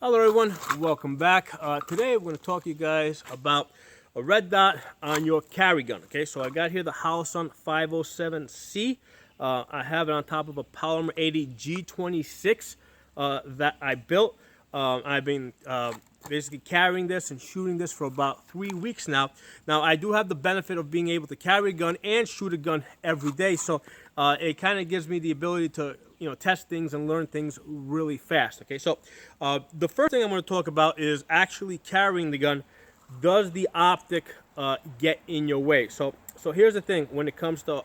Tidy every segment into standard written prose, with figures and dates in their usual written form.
Hello everyone, welcome back. Today we're going to talk to you guys about a red dot on your carry gun. Okay, so I got here the Holosun 507C. I have it on top of a Polymer 80 G26 that I built. I've been basically carrying this and shooting this for about 3 weeks now. Now I do have the benefit of being able to carry a gun and shoot a gun every day, so it kind of gives me the ability to test things and learn things really fast. Okay, so the first thing I'm going to talk about is actually carrying the gun. Does the optic get in your way? So here's the thing when it comes to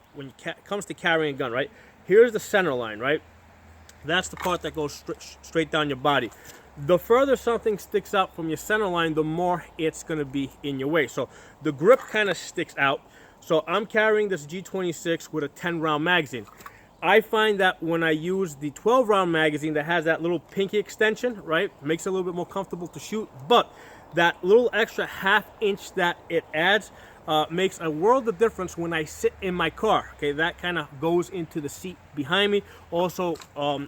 carrying a gun, right? Here's the center line, right? That's the part that goes straight down your body. The further something sticks out from your center line, the more it's going to be in your way. So the grip kind of sticks out. So I'm carrying this G26 with a 10-round magazine. I find that when I use the 12-round magazine that has that little pinky extension, right, makes it a little bit more comfortable to shoot, but that little extra ½ inch that it adds makes a world of difference when I sit in my car. Okay, that kind of goes into the seat behind me. Also,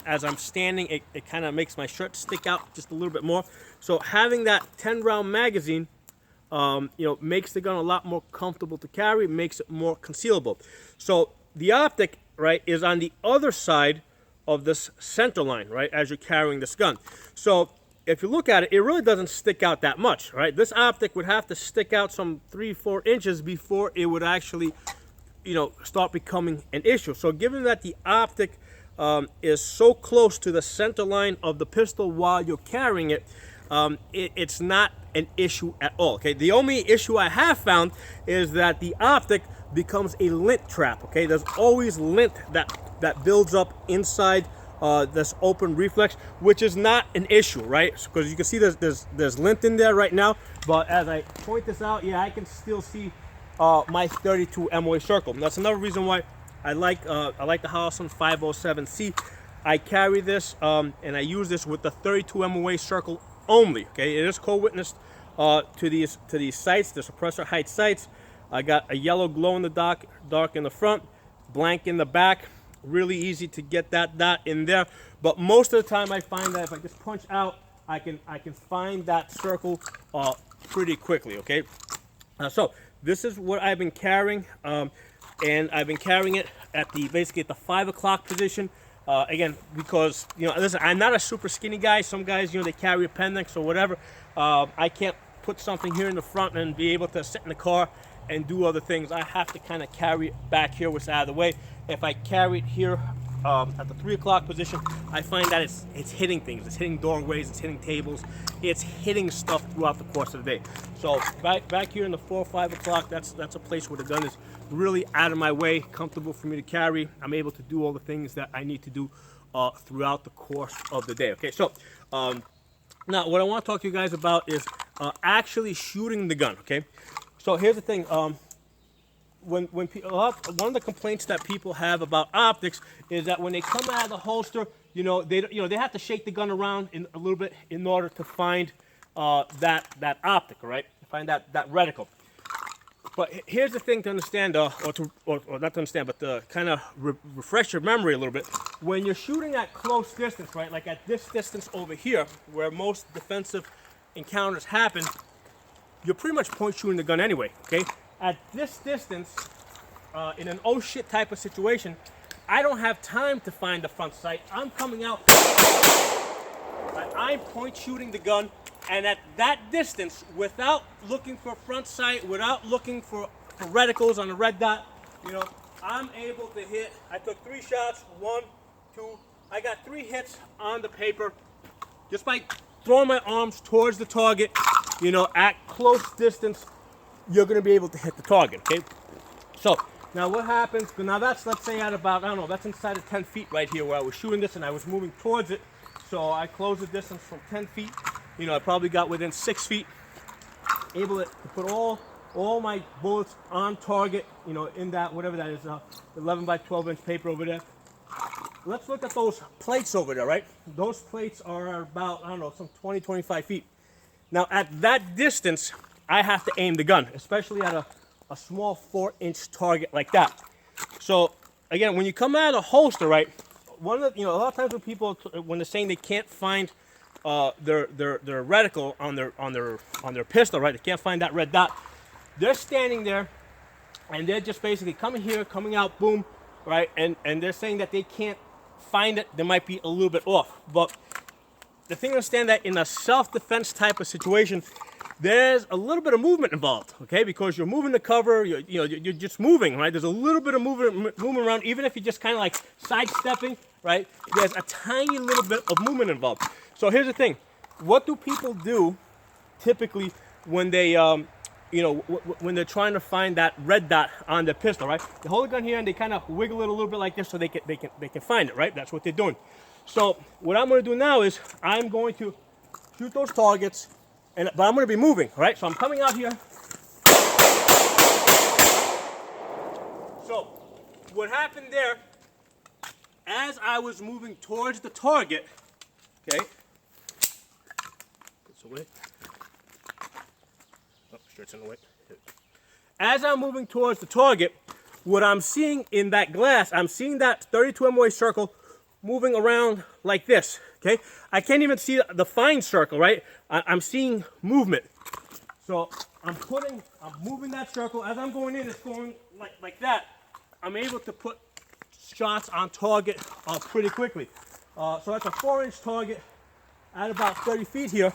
as I'm standing, it kind of makes my shirt stick out just a little bit more. So having that 10-round magazine makes the gun a lot more comfortable to carry, makes it more concealable. So the optic, right, is on the other side of this center line, right, as you're carrying this gun. So if you look at it, it really doesn't stick out that much, right? This optic would have to stick out some 3-4 inches before it would actually, start becoming an issue. So given that the optic is so close to the center line of the pistol while you're carrying it, it's not an issue at all. Okay, the only issue I have found is that the optic becomes a lint trap. Okay, there's always lint that builds up inside this open reflex, which is not an issue, right? Because you can see there's lint in there right now, but as I point this out, yeah, I can still see my 32 MOA circle. And that's another reason why I like the Holosun 507C. I carry this and I use this with the 32 MOA circle only. Okay, it is co-witnessed to these sights, the suppressor height sights. I got a yellow glow in the dark in the front, blank in the back. Really easy to get that dot in there. But most of the time I find that if I just punch out, I can find that circle pretty quickly. Okay, so this is what I've been carrying, and I've been carrying it basically at the 5 o'clock position. Again, because listen, I'm not a super skinny guy. Some guys, they carry appendix or whatever. I can't put something here in the front and be able to sit in the car and do other things. I have to kind of carry it back here, which is out of the way. If I carry it here at the 3 o'clock position, I find that it's hitting things. It's hitting doorways, it's hitting tables, it's hitting stuff throughout the course of the day. So back here in the 4 or 5 o'clock, that's a place where the gun is really out of my way, comfortable for me to carry. I'm able to do all the things that I need to do throughout the course of the day. Okay, so now what I want to talk to you guys about is actually shooting the gun. Okay, so here's the thing. One of the complaints that people have about optics is that when they come out of the holster, they have to shake the gun around a little bit in order to find that optic, right? Find that reticle. But here's the thing to understand, or not to understand, but to kind of refresh your memory a little bit. When you're shooting at close distance, right, like at this distance over here, where most defensive encounters happen, you're pretty much point shooting the gun anyway. Okay. At this distance, in an oh shit type of situation, I don't have time to find the front sight. I'm coming out, I'm point shooting the gun, and at that distance, without looking for front sight, without looking for reticles on the red dot, I'm able to hit. I took 3 shots, 1, 2, I got 3 hits on the paper, just by throwing my arms towards the target, at close distance. You're going to be able to hit the target. Okay, so now what happens? Now that's, let's say, at about, I don't know, that's inside of 10 feet right here where I was shooting this and I was moving towards it. So I closed the distance from 10 feet. I probably got within 6 feet, able to put all my bullets on target, in that, whatever that is, 11 by 12 inch paper over there. Let's look at those plates over there, right? Those plates are about, I don't know, some 20, 25 feet. Now at that distance, I have to aim the gun, especially at a small 4-inch target like that. So again, when you come out of the holster, right, a lot of times when they're saying they can't find their reticle on their pistol, right? They can't find that red dot. They're standing there, and they're just basically coming here, coming out, boom, right? And they're saying that they can't find it. They might be a little bit off. But the thing to understand that in a self-defense type of situation, there's a little bit of movement involved, okay? Because you're moving the cover, you're just moving, right? There's a little bit of movement around, even if you're just kind of like sidestepping, right? There's a tiny little bit of movement involved. So here's the thing: what do people do typically when they, when they're trying to find that red dot on their pistol, right? They hold the gun here and they kind of wiggle it a little bit like this so they can find it, right? That's what they're doing. So what I'm going to do now is I'm going to shoot those targets. But I'm going to be moving, right? So I'm coming out here. So what happened there, as I was moving towards the target, okay? Puts away. Oh, shirt's in the way. As I'm moving towards the target, what I'm seeing in that glass, I'm seeing that 32 MOA circle moving around like this, okay? I can't even see the fine circle, right? I'm seeing movement. So I'm moving that circle. As I'm going in, it's going like that. I'm able to put shots on target pretty quickly. So that's a 4-inch target at about 30 feet here,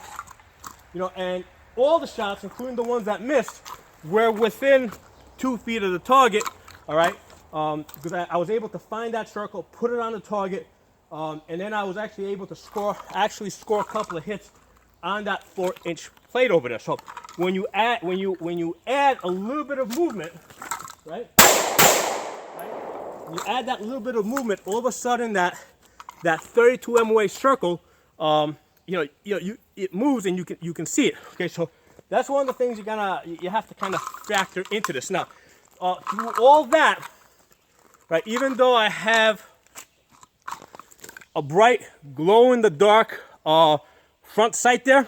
and all the shots, including the ones that missed, were within 2 feet of the target, all right? Because I was able to find that circle, put it on the target, and then I was actually able to score a couple of hits on that 4-inch plate over there. So when you add a little bit of movement, right? You add that little bit of movement, all of a sudden that 32 MOA circle, it moves and you can see it. Okay, so that's one of the things you have to kind of factor into this. Now, through all that, right? Even though I have a bright, glow-in-the-dark front sight there,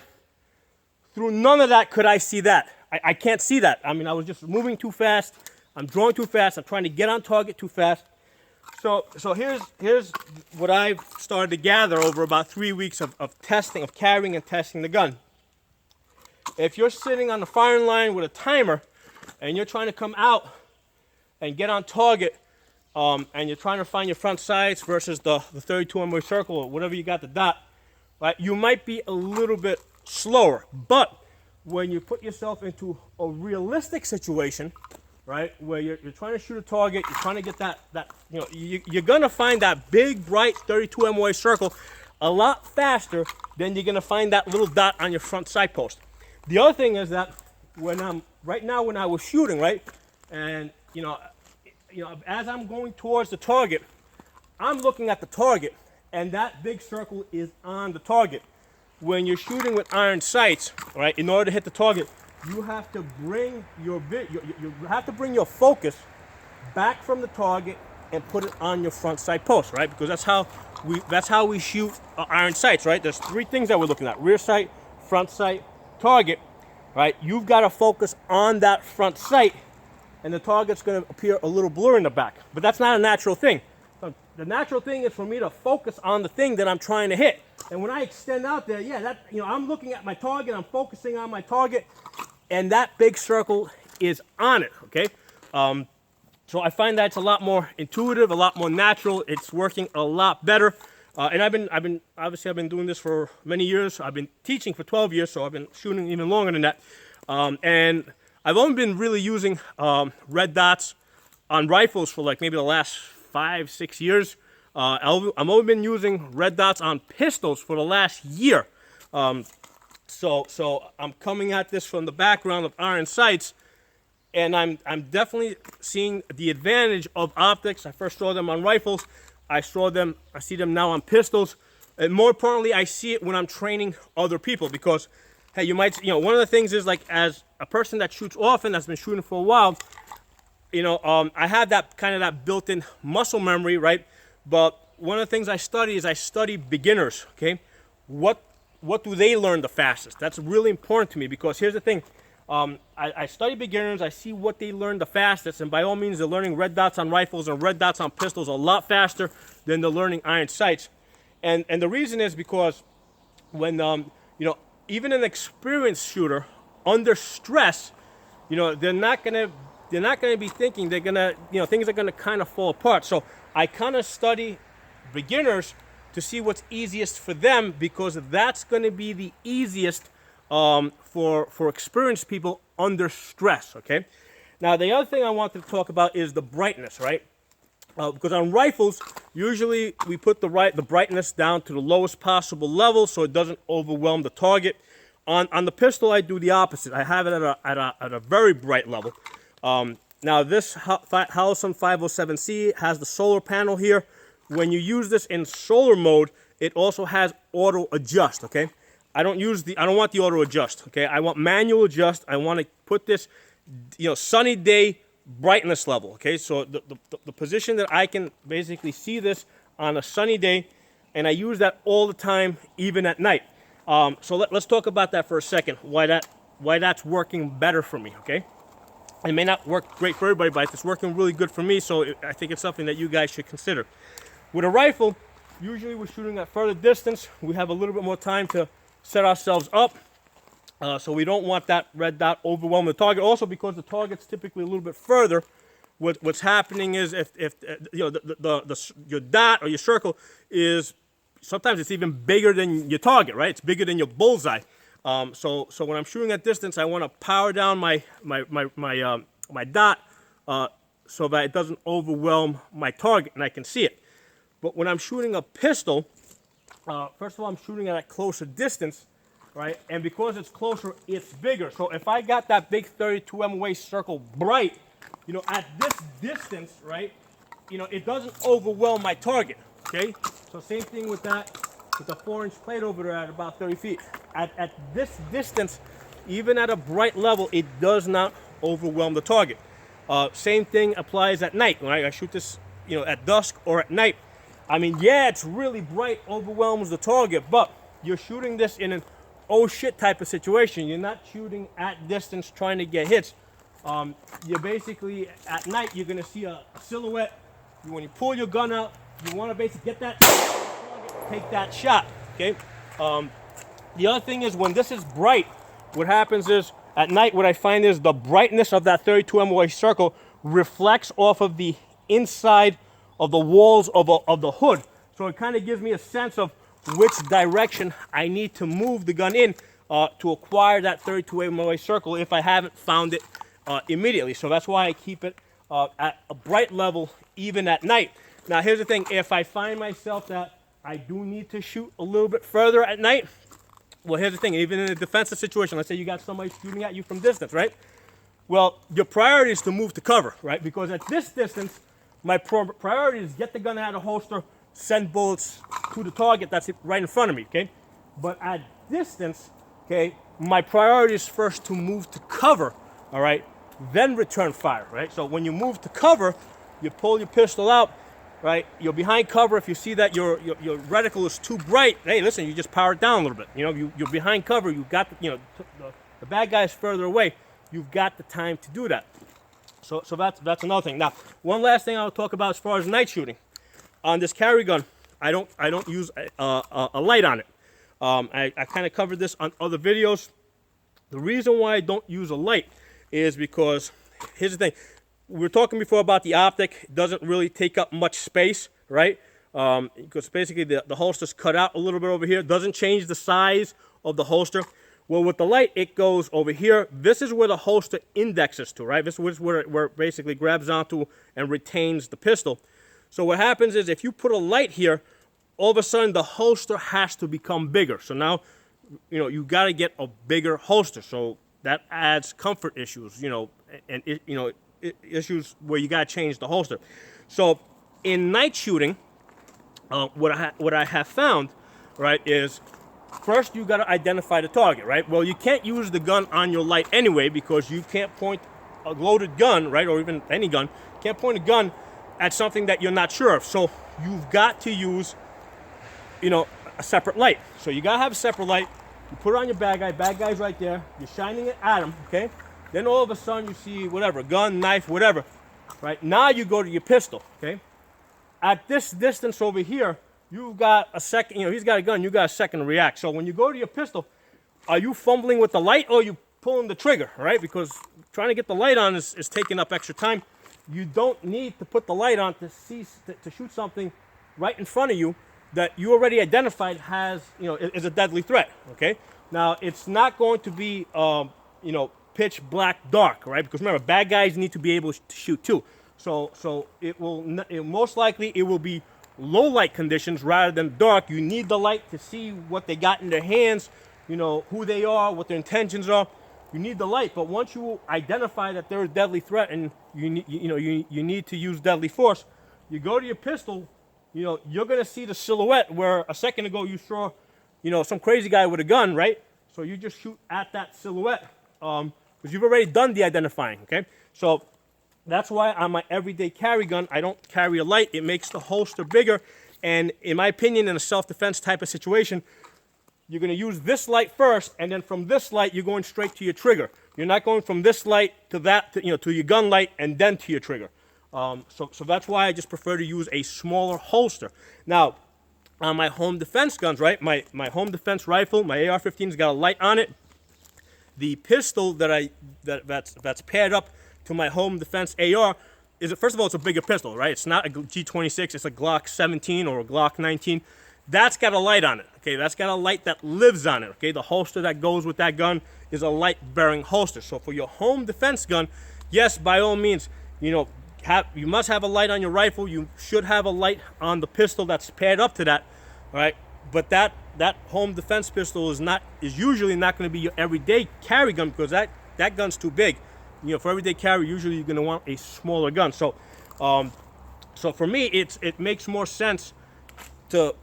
through none of that could I see that. I can't see that. I mean, I was just moving too fast. I'm drawing too fast. I'm trying to get on target too fast. So here's what I've started to gather over about 3 weeks of testing, of carrying and testing the gun. If you're sitting on the firing line with a timer and you're trying to come out and get on target, and you're trying to find your front sights versus the 32 MOA circle or whatever you got the dot, right? You might be a little bit slower, but when you put yourself into a realistic situation, right, where you're trying to shoot a target, you're trying to get that you're gonna find that big bright 32 MOA circle a lot faster than you're gonna find that little dot on your front sight post. The other thing is that when I was shooting, right, and as I'm going towards the target, I'm looking at the target, and that big circle is on the target. When you're shooting with iron sights, right, in order to hit the target, you have to bring your focus back from the target and put it on your front sight post, right? Because that's how we shoot iron sights, right? There's 3 things that we're looking at: rear sight, front sight, target, right? You've got to focus on that front sight, and the target's going to appear a little blurry in the back. But that's not a natural thing. So the natural thing is for me to focus on the thing that I'm trying to hit. And when I extend out there, I'm looking at my target, I'm focusing on my target, and that big circle is on it, okay? So I find that it's a lot more intuitive, a lot more natural. It's working a lot better. And I've been doing this for many years. I've been teaching for 12 years, so I've been shooting even longer than that. And I've only been really using red dots on rifles for like maybe the last 5-6 years. I've only been using red dots on pistols for the last year. So I'm coming at this from the background of iron sights, and I'm definitely seeing the advantage of optics. I first saw them on rifles. I see them now on pistols. And more importantly, I see it when I'm training other people, because, hey, one of the things is, like, as a person that shoots often, that's been shooting for a while, I have that built-in muscle memory, right? But one of the things I study beginners, okay? What do they learn the fastest? That's really important to me, because here's the thing. I study beginners, I see what they learn the fastest, and by all means, they're learning red dots on rifles and red dots on pistols a lot faster than they're learning iron sights. And the reason is because when even an experienced shooter under stress, they're not gonna be thinking they're gonna things are gonna kind of fall apart. So I kind of study beginners to see what's easiest for them, because that's going to be the easiest for experienced people under stress. Okay. Now the other thing I wanted to talk about is the brightness, right? Because on rifles, usually we put the brightness down to the lowest possible level so it doesn't overwhelm the target. On the pistol, I do the opposite. I have it at a very bright level. Now this Holosun 507C has the solar panel here. When you use this in solar mode, it also has auto adjust. Okay, I don't want the auto adjust. Okay, I want manual adjust. I want to put this, sunny day brightness level. Okay, so the position that I can basically see this on a sunny day, and I use that all the time, even at night. So let's talk about that for a second. Why that's working better for me. Okay, it may not work great for everybody, but it's working really good for me. So I think it's something that you guys should consider. With a rifle, usually we're shooting at further distance. We have a little bit more time to set ourselves up, so we don't want that red dot overwhelming the target. Also, because the target's typically a little bit further, what's happening is if your dot or your circle is sometimes it's even bigger than your target, right? It's bigger than your bullseye. So when I'm shooting at distance, I want to power down my dot so that it doesn't overwhelm my target and I can see it. But when I'm shooting a pistol, first of all, I'm shooting at a closer distance, right? And because it's closer, it's bigger. So if I got that big 32 MOA circle bright, at this distance, right, it doesn't overwhelm my target, okay? So same thing with that, with the 4-inch plate over there at about 30 feet. At this distance, even at a bright level, it does not overwhelm the target. Same thing applies at night. When I shoot this, at dusk or at night, I mean, yeah, it's really bright, overwhelms the target, but you're shooting this in an oh shit type of situation. You're not shooting at distance trying to get hits. You're basically, at night, you're gonna see a silhouette. When you pull your gun out, you wanna basically get that target, take that shot, okay? The other thing is when this is bright, what happens is, at night, what I find is the brightness of that 32 MOA circle reflects off of the inside of the walls of the hood. So it kind of gives me a sense of which direction I need to move the gun in to acquire that 32 MOA circle if I haven't found it immediately. So that's why I keep it at a bright level even at night. Now here's the thing, if I find myself that I do need to shoot a little bit further at night, well, here's the thing, even in a defensive situation, let's say you got somebody shooting at you from distance, right? Well, your priority is to move to cover, right? Because at this distance, my priority is get the gun out of the holster, send bullets to the target that's right in front of me, okay? But at distance, okay, my priority is first to move to cover, all right? Then return fire, right? So when you move to cover, you pull your pistol out, right? You're behind cover. If you see that your reticle is too bright, hey, listen, you just power it down a little bit. You're behind cover. You've got the bad guy is further away. You've got the time to do that. So that's another thing. Now, one last thing I'll talk about as far as night shooting. On this carry gun, I don't use a light on it. I kind of covered this on other videos. The reason why I don't use a light is because, here's the thing. We were talking before about the Optic. It doesn't really take up much space, right? Because basically the holster's cut out a little bit over here. It doesn't change the size of the holster. Well, with the light, it goes over here. This is where the holster indexes to, right? This is where it basically grabs onto and retains the pistol. So what happens is if you put a light here, all of a sudden the holster has to become bigger. So now, you got to get a bigger holster. So that adds comfort issues, and issues where you got to change the holster. So in night shooting, what I have found, right, is first you got to identify the target, right? Well, you can't use the gun on your light anyway because you can't point a loaded gun, right, or even any gun, can't point a gun at something that you're not sure of. So you've got to use, a separate light. So you got to have a separate light. You put it on your bad guy's right there. You're shining it at him, okay? Then all of a sudden you see whatever, gun, knife, whatever, right? Now you go to your pistol, okay? At this distance over here, you've got a second, you know, he's got a gun, you got a second to react. So when you go to your pistol, are you fumbling with the light or are you pulling the trigger, right? Because trying to get the light on is taking up extra time. You don't need to put the light on to shoot something right in front of you that you already identified has, you know, is a deadly threat, okay? Now, it's not going to be, you know, pitch black dark, right? Because remember, bad guys need to be able to shoot too. So it will most likely it will be low light conditions rather than dark. You need the light to see what they got in their hands, you know, who they are, what their intentions are. You need the light, but once you identify that they're a deadly threat and you need to use deadly force, you go to your pistol, you know, you're gonna see the silhouette where a second ago you saw, you know, some crazy guy with a gun, right? So you just shoot at that silhouette because you've already done the identifying, okay? So that's why on my everyday carry gun, I don't carry a light. It makes the holster bigger. And in my opinion, in a self-defense type of situation, you're going to use this light first, and then from this light, you're going straight to your trigger. You're not going from this light to that, to your gun light, and then to your trigger. So that's why I just prefer to use a smaller holster. Now, on my home defense guns, right, my home defense rifle, my AR-15's got a light on it. The pistol that's paired up to my home defense AR is, first of all, it's a bigger pistol, right? It's not a G26, it's a Glock 17 or a Glock 19. That's got a light on it, okay? That's got a light that lives on it, okay? The holster that goes with that gun is a light-bearing holster. So for your home defense gun, yes, by all means, you know, you must have a light on your rifle. You should have a light on the pistol that's paired up to that, all right? But that home defense pistol is usually not going to be your everyday carry gun because that gun's too big. You know, for everyday carry, usually you're going to want a smaller gun. So, so for me, it makes more sense to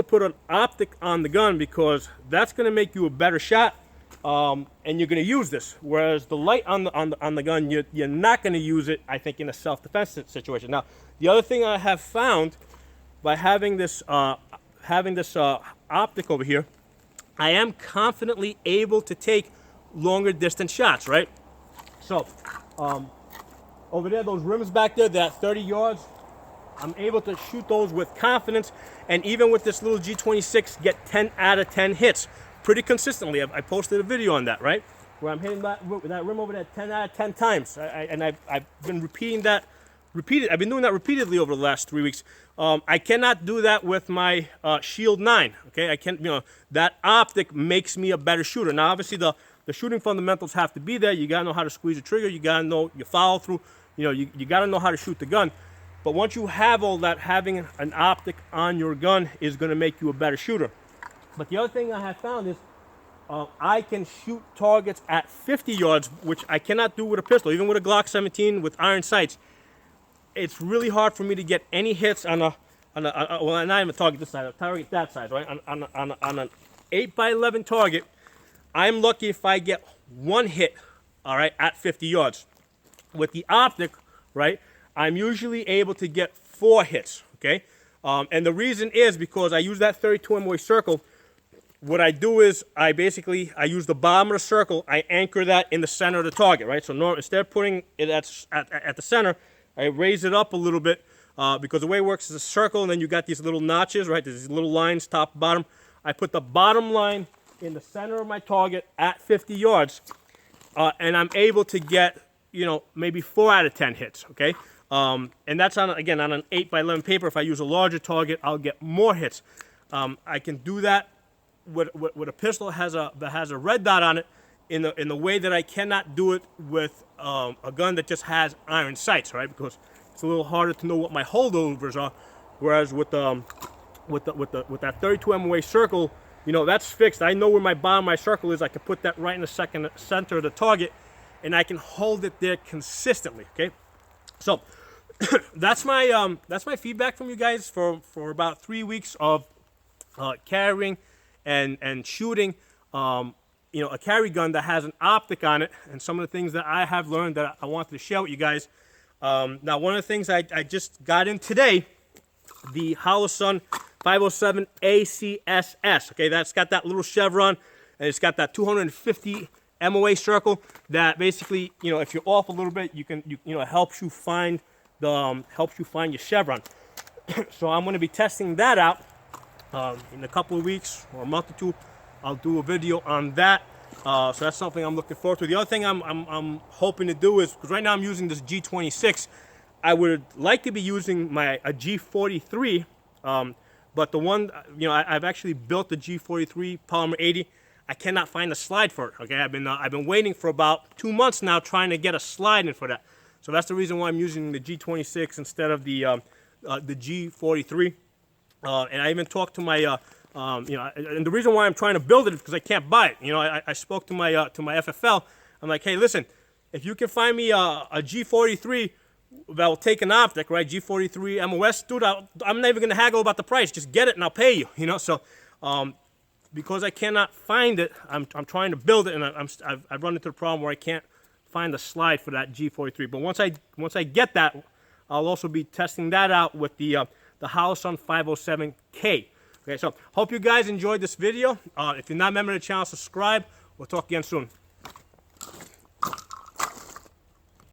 put an optic on the gun because that's going to make you a better shot, and you're going to use this. Whereas the light on the gun, you're not going to use it, I think, in a self-defense situation. Now, the other thing I have found by having this optic over here, I am confidently able to take longer distance shots, right? So, over there, those rims back there, that 30 yards, I'm able to shoot those with confidence, and even with this little G26, get 10 out of 10 hits pretty consistently. I posted a video on that, right? Where I'm hitting that rim over there 10 out of 10 times, and I've been repeating that. I've been doing that repeatedly over the last 3 weeks. I cannot do that with my Shield 9. Okay, I can't. You know, that optic makes me a better shooter. Now, obviously, the shooting fundamentals have to be there. You gotta know how to squeeze the trigger. You gotta know your follow through. You know, you gotta know how to shoot the gun. But once you have all that, having an optic on your gun is gonna make you a better shooter. But the other thing I have found is I can shoot targets at 50 yards, which I cannot do with a pistol. Even with a Glock 17 with iron sights, it's really hard for me to get any hits on a well, not even target this side, a target that size, right? On an 8x11 target, I'm lucky if I get one hit, all right, at 50 yards. With the optic, right, I'm usually able to get 4 hits, okay? And the reason is because I use that 32 MOA circle. What I do is I use the bottom of the circle, I anchor that in the center of the target, right? So instead of putting it at the center, I raise it up a little bit because the way it works is a circle, and then you got these little notches, right? There's these little lines, top, bottom. I put the bottom line in the center of my target at 50 yards, and I'm able to get, you know, maybe 4 out of 10 hits, okay? And that's on an 8x11 paper. If I use a larger target, I'll get more hits. I can do that with a pistol that has a red dot on it in the way that I cannot do it with a gun that just has iron sights, right? Because it's a little harder to know what my holdovers are. Whereas with that 32 MOA circle, you know, that's fixed. I know where my bottom of my circle is. I can put that right in the center of the target, and I can hold it there consistently. Okay, so that's my feedback from you guys for about 3 weeks of carrying and shooting. You know, a carry gun that has an optic on it, and some of the things that I have learned that I wanted to share with you guys. Now, one of the things I just got in today, the Holosun 507 ACSS. Okay, that's got that little chevron, and it's got that 250 MOA circle that basically, you know, if you're off a little bit, you know, helps you find your chevron. So I'm going to be testing that out in a couple of weeks or a month or two. I'll do a video on that. So that's something I'm looking forward to. The other thing I'm hoping to do is, because right now I'm using this G26, I would like to be using a G43, but the one, I've actually built the G43 Polymer 80. I cannot find a slide for it. Okay, I've been waiting for about 2 months now trying to get a slide in for that. So that's the reason why I'm using the G26 instead of the G43. And I even talked to my and the reason why I'm trying to build it is because I can't buy it. I spoke to my FFL. I'm like, hey, listen, if you can find me a G43 that will take an Optic, right? G43 MOS, dude, I'm not even gonna haggle about the price. Just get it and I'll pay you. So because I cannot find it, I'm trying to build it, and I've run into the problem where I can't find the slide for that G43. But once I get that, I'll also be testing that out with the Holosun 507K. Okay, so hope you guys enjoyed this video. If you're not a member of the channel, subscribe. We'll talk again soon.